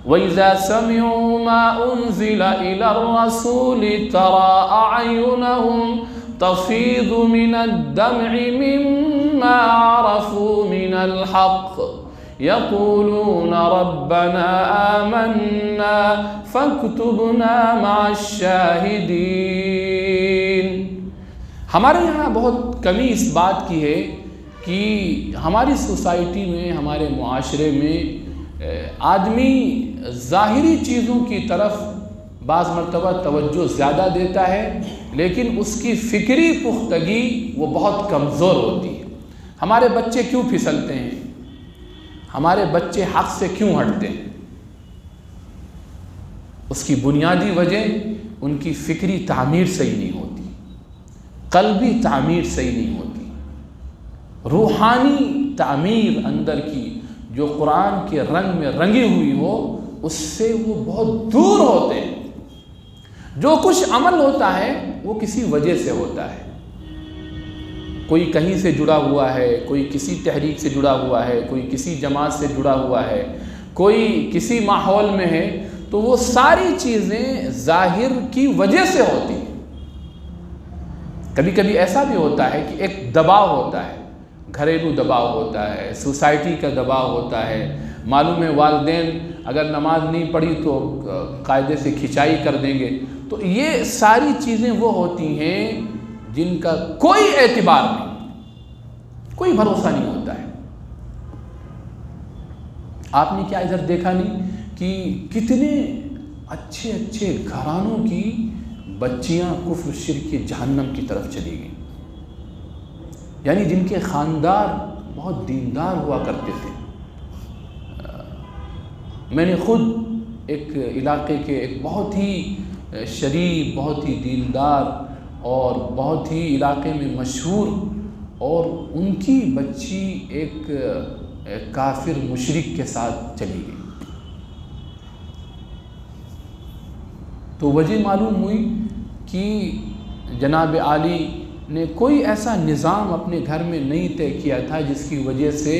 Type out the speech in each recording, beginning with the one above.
वइज़ा समिअू मा उन्ज़िला इला रसूलि तरा अअयुनहुम तफ़ीदु मिनद दम'i मिम्मा अरफ़ू मिनल हक़ यक़ूलून रब्बना आमन्ना फ़क्तुबना मअश्शाहिदीन। हमारे यहाँ बहुत कमी इस बात की है कि हमारी सोसाइटी में, हमारे मुआशरे में आदमी ज़ाहिरी चीज़ों की तरफ बाज़ मरतबा तवज्जो ज़्यादा देता है, लेकिन उसकी फ़िक्री पुख्तगी वो बहुत कमज़ोर होती है। हमारे बच्चे क्यों फिसलते हैं, हमारे बच्चे हक़ से क्यों हटते हैं, उसकी बुनियादी वजह उनकी फ़िक्री तामीर सही नहीं होती, क़ल्बी तामीर सही नहीं होती, रूहानी तामीर अंदर की जो कुरान के रंग में रंगी हुई हो उससे वो बहुत दूर होते हैं। जो कुछ अमल होता है वो किसी वजह से होता है, कोई कहीं से जुड़ा हुआ है, कोई किसी तहरीक से जुड़ा हुआ है, कोई किसी जमात से जुड़ा हुआ है, कोई किसी माहौल में है, तो वो सारी चीज़ें ज़ाहिर की वजह से होती हैं। कभी कभी ऐसा भी होता है कि एक दबाव होता है, घरेलू दबाव होता है, सोसाइटी का दबाव होता है, मालूम है वालिदैन अगर नमाज नहीं पढ़ी तो कायदे से खिंचाई कर देंगे। तो ये सारी चीज़ें वो होती हैं जिनका कोई एतबार नहीं, कोई भरोसा नहीं होता है। आपने क्या इधर देखा नहीं कि कितने अच्छे अच्छे घरानों की बच्चियां कुफ्र शिर्क के जहन्नम की तरफ चली गई, यानी जिनके ख़ानदार बहुत दीनदार हुआ करते थे। मैंने ख़ुद एक इलाके के एक बहुत ही शरीफ, बहुत ही दीनदार और बहुत ही इलाके में मशहूर, और उनकी बच्ची एक काफिर मुशरिक के साथ चली गई। तो वजह मालूम हुई कि जनाब आली ने कोई ऐसा निज़ाम अपने घर में नहीं तय किया था जिसकी वजह से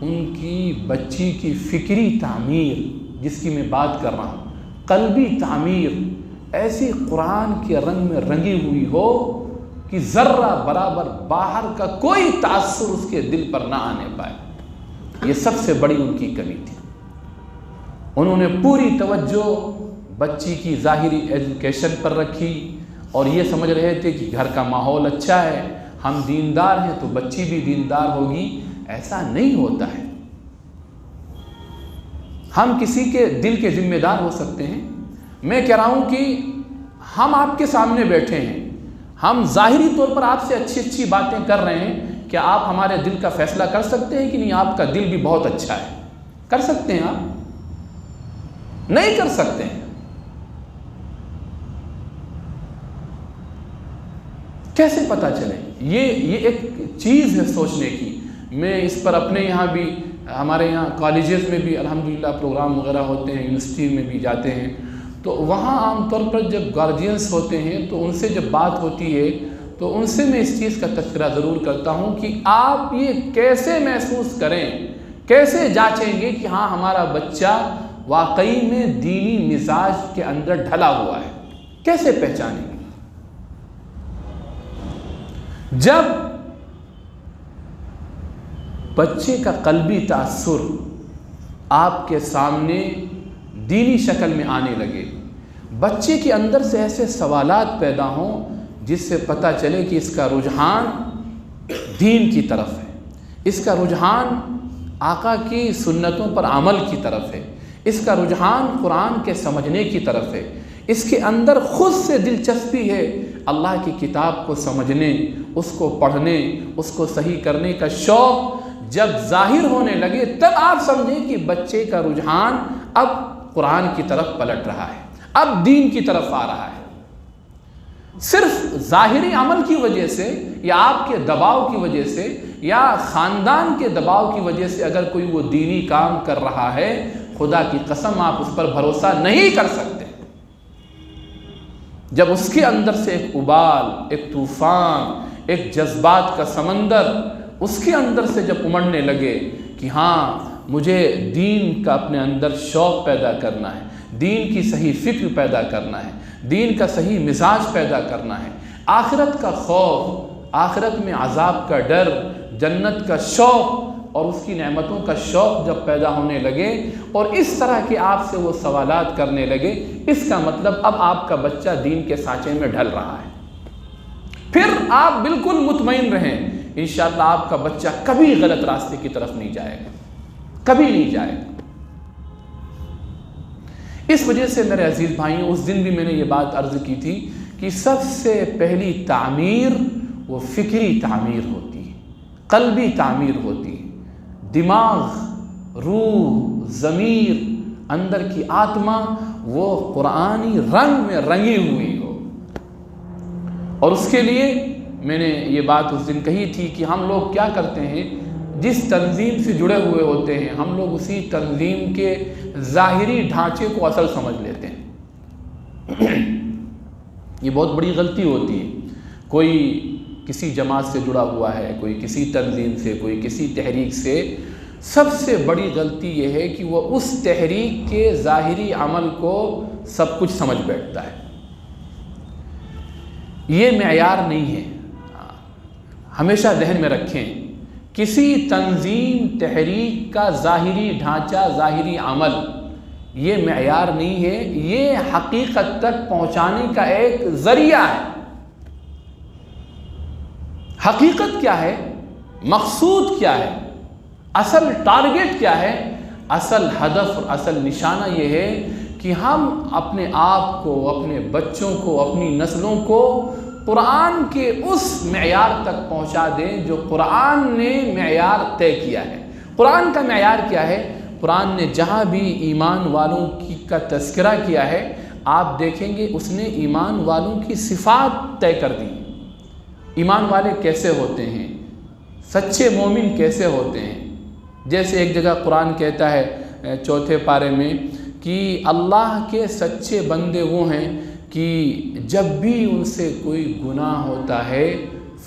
उनकी बच्ची की फ़िक्री तामीर, जिसकी मैं बात कर रहा हूँ, क़ल्बी तामीर ऐसी कुरान के रंग में रंगी हुई हो कि ज़र्रा बराबर बाहर का कोई तासुर उसके दिल पर ना आने पाए। ये सबसे बड़ी उनकी कमी थी। उन्होंने पूरी तवज्जो बच्ची की ज़ाहिरी एजुकेशन पर रखी और ये समझ रहे थे कि घर का माहौल अच्छा है, हम दीनदार हैं तो बच्ची भी दीनदार होगी। ऐसा नहीं होता है। हम किसी के दिल के जिम्मेदार हो सकते हैं। मैं कह रहा हूं कि हम आपके सामने बैठे हैं, हम ज़ाहिरी तौर पर आपसे अच्छी अच्छी बातें कर रहे हैं, क्या आप हमारे दिल का फैसला कर सकते हैं कि नहीं आपका दिल भी बहुत अच्छा है? कर सकते हैं आप? नहीं कर सकते हैं। कैसे पता चले? ये एक चीज़ है सोचने की। मैं इस पर अपने यहाँ भी, हमारे यहाँ कॉलेजेस में भी अल्हम्दुलिल्लाह प्रोग्राम वगैरह होते हैं, यूनिवर्सिटी में भी जाते हैं, तो वहाँ आमतौर पर जब गार्जियंस होते हैं तो उनसे जब बात होती है तो उनसे मैं इस चीज़ का तज़किरा ज़रूर करता हूँ कि आप ये कैसे महसूस करें, कैसे जांचेंगे कि हाँ हमारा बच्चा वाकई में दीनी मिजाज के अंदर ढला हुआ है? कैसे पहचानेंगे? जब बच्चे का क़ल्बी तासुर आपके सामने दीनी शक्ल में आने लगे, बच्चे के अंदर से ऐसे सवालात पैदा हों जिससे पता चले कि इसका रुझान दीन की तरफ है, इसका रुझान आका की सुन्नतों पर अमल की तरफ है, इसका रुझान कुरान के समझने की तरफ है, इसके अंदर खुद से दिलचस्पी है अल्लाह की किताब को समझने, उसको पढ़ने, उसको सही करने का शौक़ जब जाहिर होने लगे, तब आप समझें कि बच्चे का रुझान अब कुरान की तरफ पलट रहा है, अब दीन की तरफ आ रहा है। सिर्फ ज़ाहिरी अमल की वजह से या आपके दबाव की वजह से या ख़ानदान के दबाव की वजह से अगर कोई वो दीनी काम कर रहा है, खुदा की कसम आप उस पर भरोसा नहीं कर सकते। जब उसके अंदर से एक उबाल, एक तूफ़ान, एक जज्बात का समंदर उसके अंदर से जब उमड़ने लगे कि हाँ मुझे दीन का अपने अंदर शौक़ पैदा करना है, दीन की सही फ़िक्र पैदा करना है, दीन का सही मिजाज पैदा करना है, आखिरत का खौफ, आखिरत में अजाब का डर, जन्नत का शौक़ और उसकी नेमतों का शौक़ जब पैदा होने लगे और इस तरह के आपसे वो सवालात करने लगे, इसका मतलब अब आपका बच्चा दीन के सांचे में ढल रहा है। फिर आप बिल्कुल मुतमईन रहें, इंशाअल्लाह आपका बच्चा कभी गलत रास्ते की तरफ नहीं जाएगा, कभी नहीं जाएगा। इस वजह से मेरे अजीज़ भाइयों, उस दिन भी मैंने ये बात अर्ज़ की थी कि सबसे पहली तामीर वो फ़िक्री तामीर होती है, क़ल्बी तामीर होती है। दिमाग, रूह, ज़मीर, अंदर की आत्मा वो कुरानी रंग में रंगी हुई हो। और उसके लिए मैंने ये बात उस दिन कही थी कि हम लोग क्या करते हैं, जिस तंजीम से जुड़े हुए होते हैं हम लोग उसी तंजीम के ज़ाहिरी ढांचे को असल समझ लेते हैं। ये बहुत बड़ी गलती होती है। कोई किसी जमात से जुड़ा हुआ है, कोई किसी तंजीम से, कोई किसी तहरीक से, सबसे बड़ी गलती ये है कि वो उस तहरीक के ज़ाहिरी अमल को सब कुछ समझ बैठता है। ये मेयार नहीं है, हमेशा ज़हन में रखें। किसी तंजीम तहरीक का ज़ाहिरी ढांचा, ज़ाहिरी अमल ये मेयार नहीं है, ये हकीकत तक पहुँचाने का एक ज़रिया है। हकीकत क्या है, मकसूद क्या है, असल टारगेट क्या है, असल हदफ और असल निशाना ये है कि हम अपने आप को, अपने बच्चों को, अपनी नस्लों को कुरान के उस मेयार तक पहुंचा दें जो कुरान ने मेयार तय किया है। कुरान का मेयार क्या है? कुरान ने जहाँ भी ईमान वालों का तज़किरा किया है, आप देखेंगे उसने ईमान वालों की सिफ़ात तय कर दी। ईमान वाले कैसे होते हैं, सच्चे मोमिन कैसे होते हैं। जैसे एक जगह कुरान कहता है 4 पारे में कि अल्लाह के सच्चे बंदे वो हैं कि जब भी उनसे कोई गुनाह होता है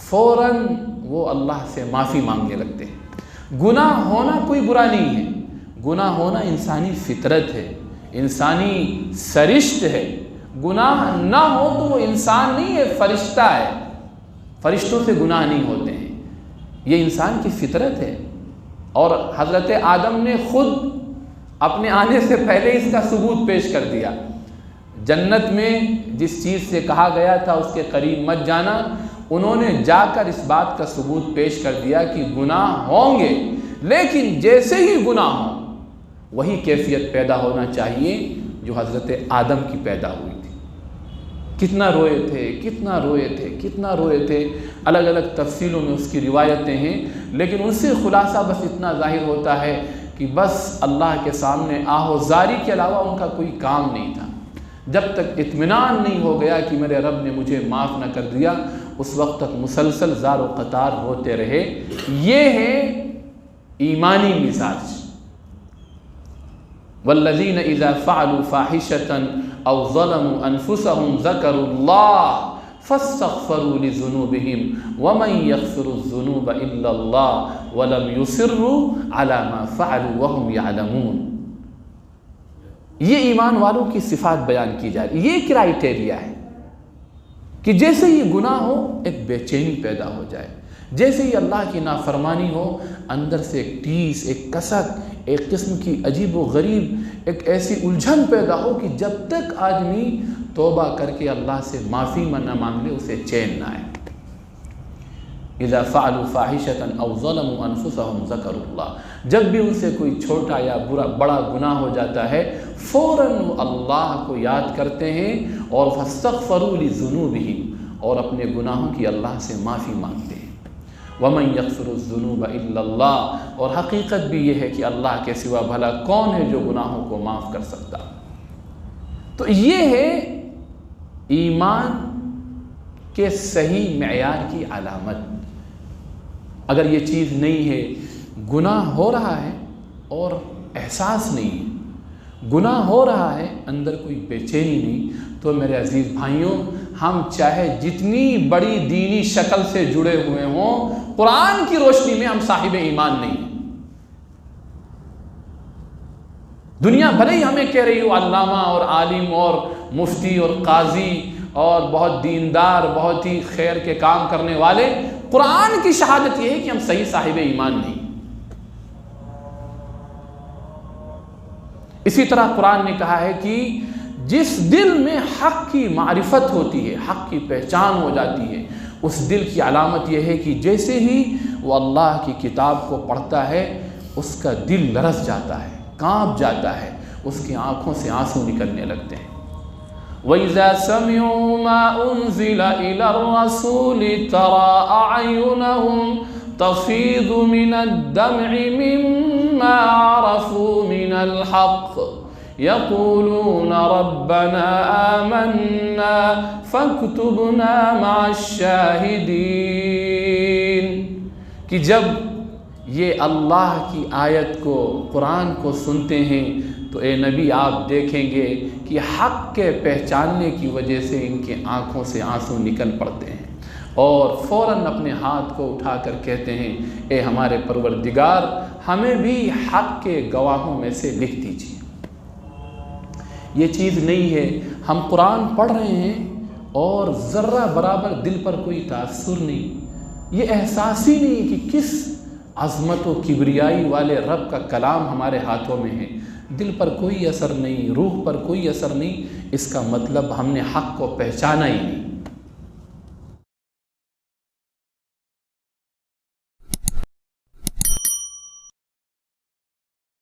फ़ौरन वो अल्लाह से माफ़ी मांगने लगते हैं। गुनाह होना कोई बुरा नहीं है, गुनाह होना इंसानी फितरत है, इंसानी सरिश्त है। गुनाह ना हो तो वो इंसान नहीं है, फरिश्ता है। फरिश्तों से गुनाह नहीं होते हैं, ये इंसान की फितरत है। और हज़रत आदम ने खुद अपने आने से पहले इसका सबूत पेश कर दिया। जन्नत में जिस चीज़ से कहा गया था उसके करीब मत जाना, उन्होंने जाकर इस बात का सबूत पेश कर दिया कि गुनाह होंगे, लेकिन जैसे ही गुनाह हो वही कैफियत पैदा होना चाहिए जो हज़रत आदम की पैदा हुई थी। कितना रोए थे, कितना रोए थे, कितना रोए थे। अलग अलग तफसीलों में उसकी रिवायतें हैं, लेकिन उनसे खुलासा बस इतना ज़ाहिर होता है कि बस अल्लाह के सामने आहोज़ारी के अलावा उनका कोई काम नहीं था। जब तक इत्मीनान नहीं हो गया कि मेरे रब ने मुझे माफ़ न कर दिया, उस वक्त तक मुसलसल ज़ार क़तार रोते रहे। ये है ईमानी मिजाज। वल्लज़ीन इज़ा फ़अलू फ़ाहिशतन औ ज़लमू अनफुसहुम ज़करुल्लाह फ़स्तग़फ़रू लिज़ुनूबिहिम वमन यग़फ़िरुज़्ज़ुनूब इल्लल्लाह वलम युसिर्रू अला मा फ़अलू वहुम यअलमून। ये ईमान वालों की सिफ़ात बयान की जा रही है। ये क्राइटेरिया है कि जैसे ही गुनाह हो एक बेचैनी पैदा हो जाए, जैसे ही अल्लाह की नाफरमानी हो अंदर से एक टीस, एक कसक, एक किस्म की अजीब व गरीब एक ऐसी उलझन पैदा हो कि जब तक आदमी तौबा करके अल्लाह से माफ़ी न मांग ले उसे चैन ना आए। इज़ा फ़अलू फ़ाहिशतन औ ज़लमू अनफुसहुम ज़करुल्लाह, जब भी उनसे कोई छोटा या बड़ा गुनाह हो जाता है फ़ौरन वो अल्लाह को याद करते हैं और फ़स्तग़फ़रू लिज़ुनूबिहिम, और अपने गुनाहों की अल्लाह से माफ़ी मांगते हैं। वमन यग़फ़िरुज़्ज़ुनूब इल्लल्लाह, और हकीकत भी ये है कि अल्लाह के सिवा भला कौन है जो गुनाहों को माफ़ कर सकता। तो ये है ईमान के सही मेयार की अलामत। अगर ये चीज़ नहीं है, गुनाह हो रहा है और एहसास नहीं है, गुनाह हो रहा है अंदर कोई बेचैनी नहीं, तो मेरे अजीज़ भाइयों, हम चाहे जितनी बड़ी दीनी शक्ल से जुड़े हुए हों, कुरान की रोशनी में हम साहिब ईमान नहीं हैं। दुनिया भले ही हमें कह रही हो अल्लामा और आलिम और मुफ्ती और काजी और बहुत दीनदार, बहुत ही खैर के काम करने वाले, कुरान की शहादत यह है कि हम सही साहिब ईमान नहीं। इसी तरह कुरान ने कहा है कि जिस दिल में हक़ की मारिफत होती है, हक़ की पहचान हो जाती है, उस दिल की अलामत यह है कि जैसे ही वो अल्लाह की किताब को पढ़ता है उसका दिल लरस जाता है, कांप जाता है, उसकी आँखों से आंसू निकलने लगते हैं। वइज़ा समिऊ मा उन्ज़िला इलर रसूली तरा अयुनहुम तफ़ीदु मिनद दम'i मिम्मा अरफ़ू मिनल हक़ यक़ूलून रब्बना आमन्ना फ़क्तुबना मअश्शाहिदीन। कि जब ये अल्लाह की आयत को, कुरान को सुनते हैं तो ए नबी आप देखेंगे कि हक़ के पहचानने की वजह से इनके आँखों से आंसू निकल पड़ते हैं और फ़ौरन अपने हाथ को उठाकर कहते हैं, ए हमारे परवरदिगार, हमें भी हक़ के गवाहों में से लिख दीजिए। ये चीज़ नहीं है हम कुरान पढ़ रहे हैं और ज़र्रा बराबर दिल पर कोई तासुर नहीं, ये एहसास ही नहीं कि किस अज़मत व किबरियाई वाले रब का कलाम हमारे हाथों में है, दिल पर कोई असर नहीं, रूह पर कोई असर नहीं। इसका मतलब हमने हक़ को पहचाना ही नहीं।